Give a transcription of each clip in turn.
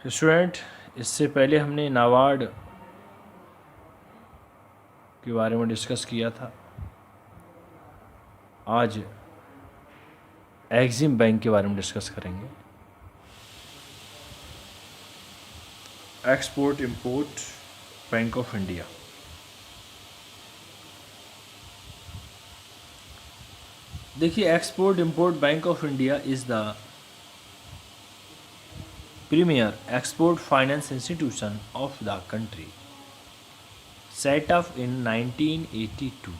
Student, इससे पहले हमने नाबार्ड के बारे में डिस्कस किया था। आज एक्सिम बैंक के बारे में डिस्कस करेंगे। Export import bank of India. देखिए, export import bank of India is the premier export finance institution of the country, set up in 1982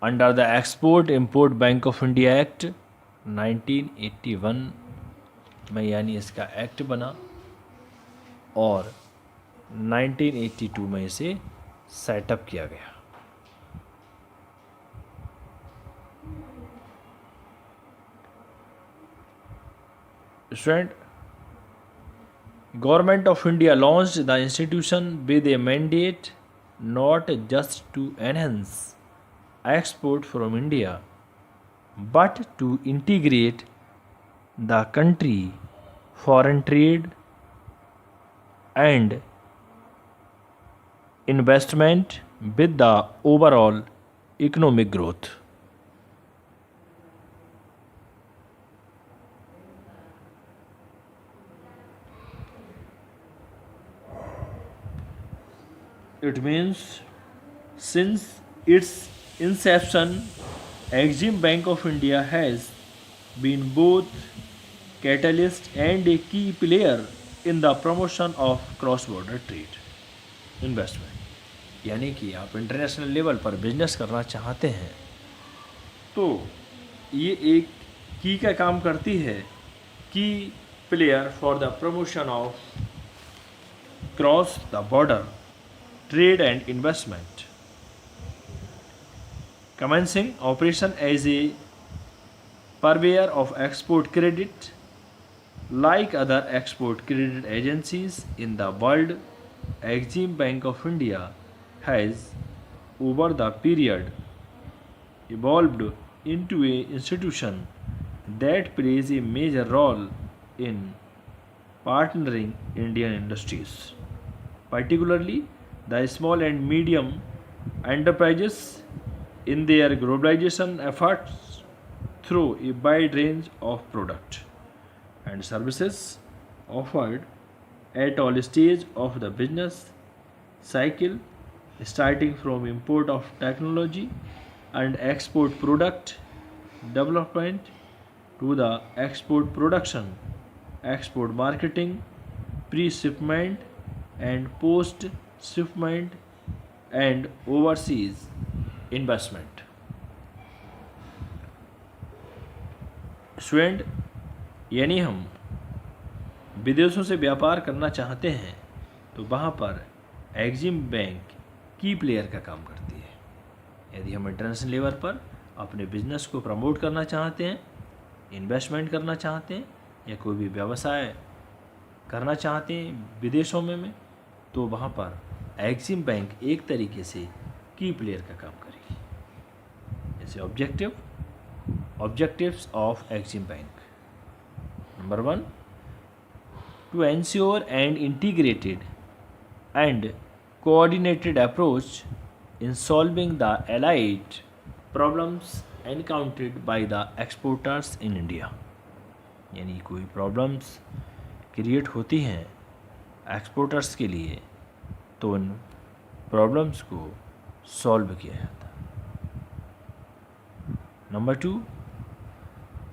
under the Export Import Bank of India Act 1981 में, यानी इसका act बना और 1982 में इसे setup किया गया। Student, Government of India launched the institution with a mandate not just to enhance export from India, but to integrate the country foreign trade and investment with the overall economic growth. It means since its inception, Exim Bank of India has been both catalyst and a key player in the promotion of cross-border trade investment। यानी कि आप international level पर business करना चाहते हैं तो ये एक की का काम करती है, की player for the promotion of cross the border trade and investment, commencing operation as a purveyor of export credit. Like other export credit agencies in the world, Exim Bank of India has over the period evolved into an institution that plays a major role in partnering Indian industries, particularly the small and medium enterprises, in their globalization efforts through a wide range of products and services offered at all stages of the business cycle, starting from import of technology and export product development to the export production, export marketing, pre-shipment and post-shipment and overseas investment। Student, यानी हम विदेशों से व्यापार करना चाहते हैं तो वहाँ पर एक्जिम बैंक की प्लेयर का काम करती है। यदि हम इंटरनेशनल लेवल पर अपने बिजनेस को प्रमोट करना चाहते हैं, इन्वेस्टमेंट करना चाहते हैं या कोई भी व्यवसाय करना चाहते हैं विदेशों में तो वहाँ पर एक्जिम बैंक एक तरीके से की प्लेयर का काम करेगी। जैसे objectives of Exim bank. Number 1, to ensure and integrated and coordinated approach in solving the allied problems encountered by the exporters in India। यानी कोई प्रॉब्लम्स क्रिएट होती हैं एक्सपोर्टर्स के लिए तो उन प्रॉब्लम्स को सॉल्व किया जाता है। Number 2,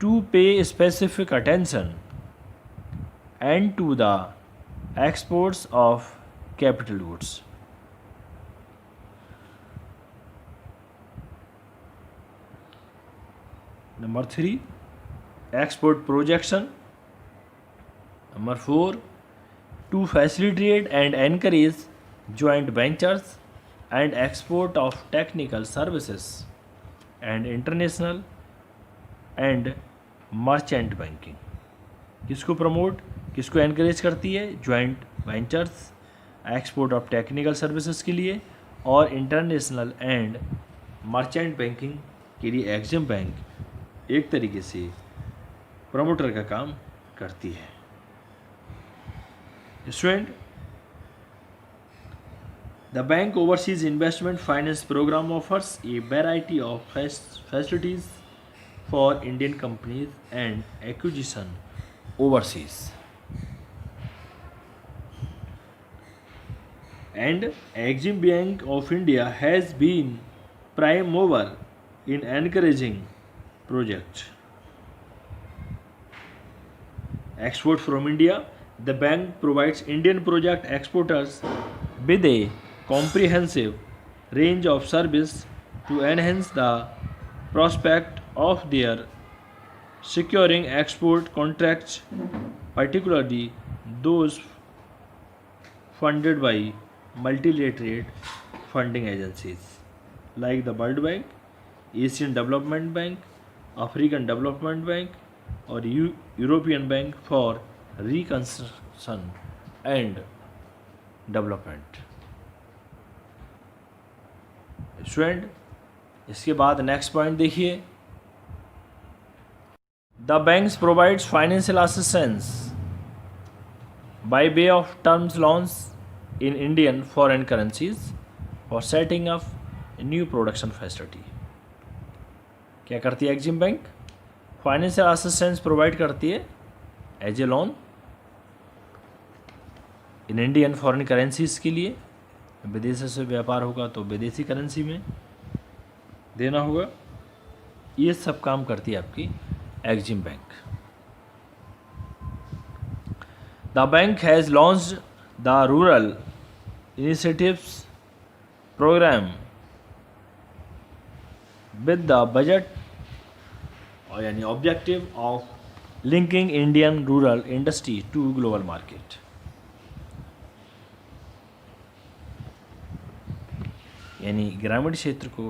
to pay specific attention and to the exports of capital goods. Number 3, export projection. Number 4, to facilitate and encourage joint ventures and export of technical services and international and merchant banking। किसको promote, किसको encourage करती है? Joint ventures, export of technical services के लिए और international and merchant banking के लिए Exim bank एक तरीके से प्रमोटर का काम करती है। Student, the bank overseas investment finance program offers a variety of facilities for Indian companies and acquisition overseas. And Exim Bank of India has been prime mover in encouraging projects. Export from India, the bank provides Indian project exporters with a comprehensive range of service to enhance the prospect of their securing export contracts, particularly those funded by multilateral funding agencies like the World Bank, Asian Development Bank, African Development Bank, or European Bank for Reconstruction and Development. Student, इसके बाद next point देखिए, the banks provides financial assistance by way of terms loans in Indian foreign currencies for setting up new production facility. क्या करती है Exim bank? Financial assistance provide करती है as a loan in Indian foreign currencies के लिए. विदेशों से व्यापार होगा तो विदेशी करेंसी में देना होगा. ये सब काम करती है आपकी Exim bank. The bank has launched the rural initiatives programme with the budget और यानी objective of linking Indian rural industry to global market. यानी ग्रामीण क्षेत्र को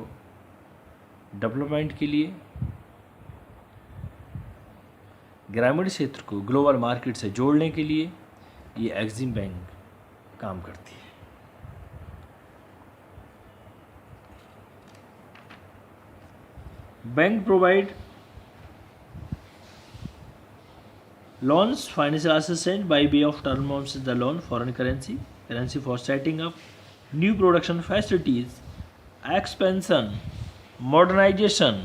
डेवलपमेंट के लिए, ग्रामीण क्षेत्र को ग्लोबल मार्केट से जोड़ने के लिए ये एक्जिम बैंक काम करती है. Bank provide loans, financial assistance by way of term loans is the loan, foreign currency for setting up new production facilities, expansion, modernization,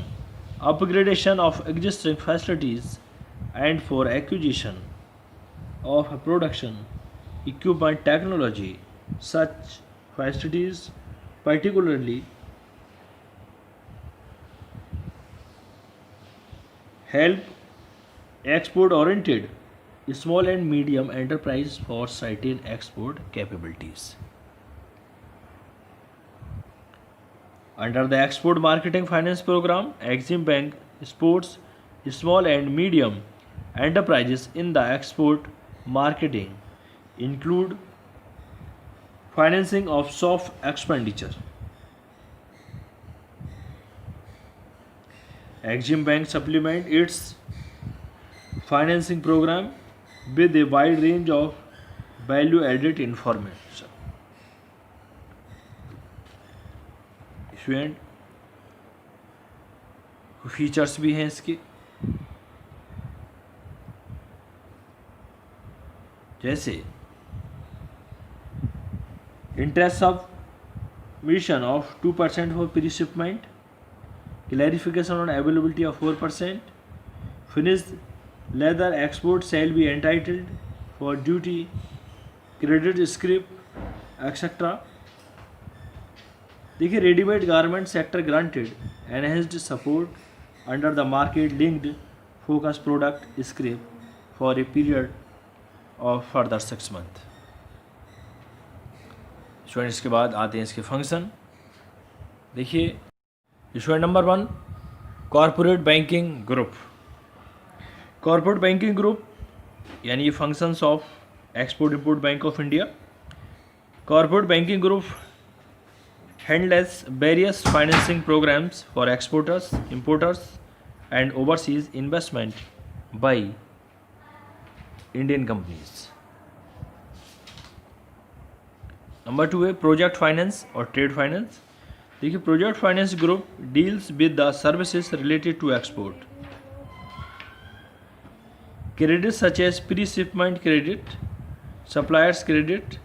upgradation of existing facilities, and for acquisition of production equipment technology. Such facilities particularly help export-oriented small and medium enterprise for certain export capabilities. Under the Export Marketing Finance Program, Exim Bank supports small and medium enterprises in the export marketing, include financing of soft expenditure. Exim Bank supplement its financing program with a wide range of value-added information. Student, features भी हैं इसके, जैसे interest submission of 2% for pre shipment, clarification on availability of 4%, finished leather export shall be entitled for duty, credit scrip, etc. देखिए, readymade garment sector granted enhanced support under the market linked focus product script for a period of further 6 months. Student, इसके बाद आते हैं इसके function. देखिए student, number 1, corporate banking group. Corporate banking group यानी ये functions of export import bank of India. Corporate banking group handles various financing programs for exporters, importers, and overseas investment by Indian companies. Number 2 है project finance और trade finance. देखिए, project finance group deals with the services related to export. Credit such as pre shipment credit, suppliers credit.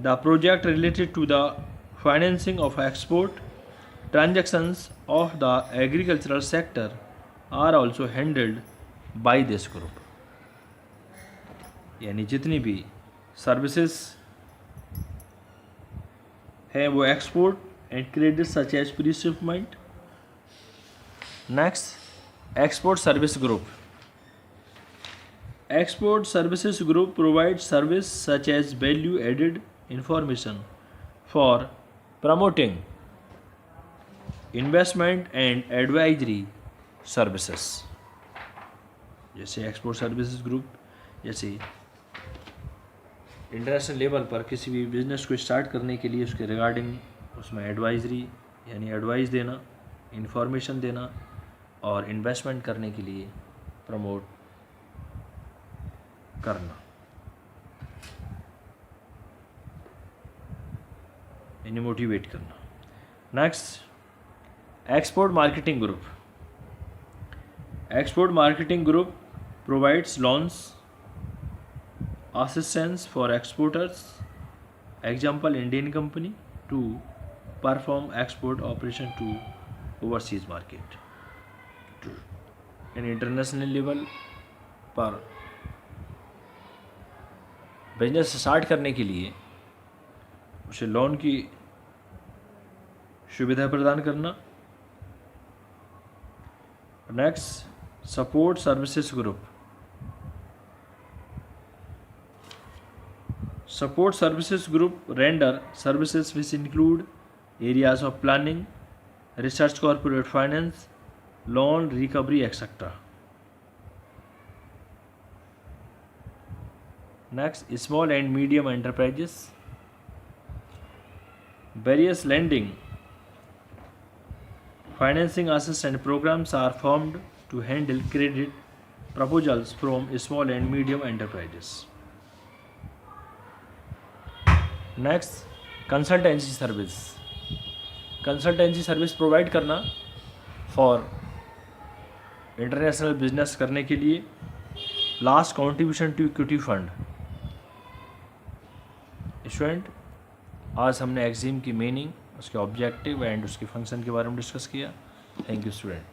The project related to the financing of export transactions of the agricultural sector are also handled by this group. यानी जितनी भी services हैं वो export and credit such as pre shipment. Next, export service group. Export Services Group provides service such as value added information for promoting investment and advisory services. जैसे export services group जैसे international level पर किसी भी business को start करने के लिए उसके रिगार्डिंग उसमें एडवाइजरी यानी एडवाइस देना, इंफॉर्मेशन देना और इन्वेस्टमेंट करने के लिए प्रमोट करना, इन्हें मोटिवेट करना. Next, export marketing group. Export marketing group provides loans, assistance for exporters, example Indian company, to perform export operation to overseas market. In international level पर बिजनेस स्टार्ट करने के लिए उसे लोन की सुविधा प्रदान करना. Next, support services group. Support Services Group render services which include areas of planning, research, corporate finance, loan recovery, etc. Next, small and medium enterprises. Various lending, financing assistance programs are formed to handle credit proposals from small and medium enterprises. Next, consultancy service. Consultancy service provide करना for international business करने के लिए. Last, contribution to equity fund. Student, आज हमने एक्जिम की meaning, उसके objective and उसके function के बारे में डिस्कस किया. Thank you student.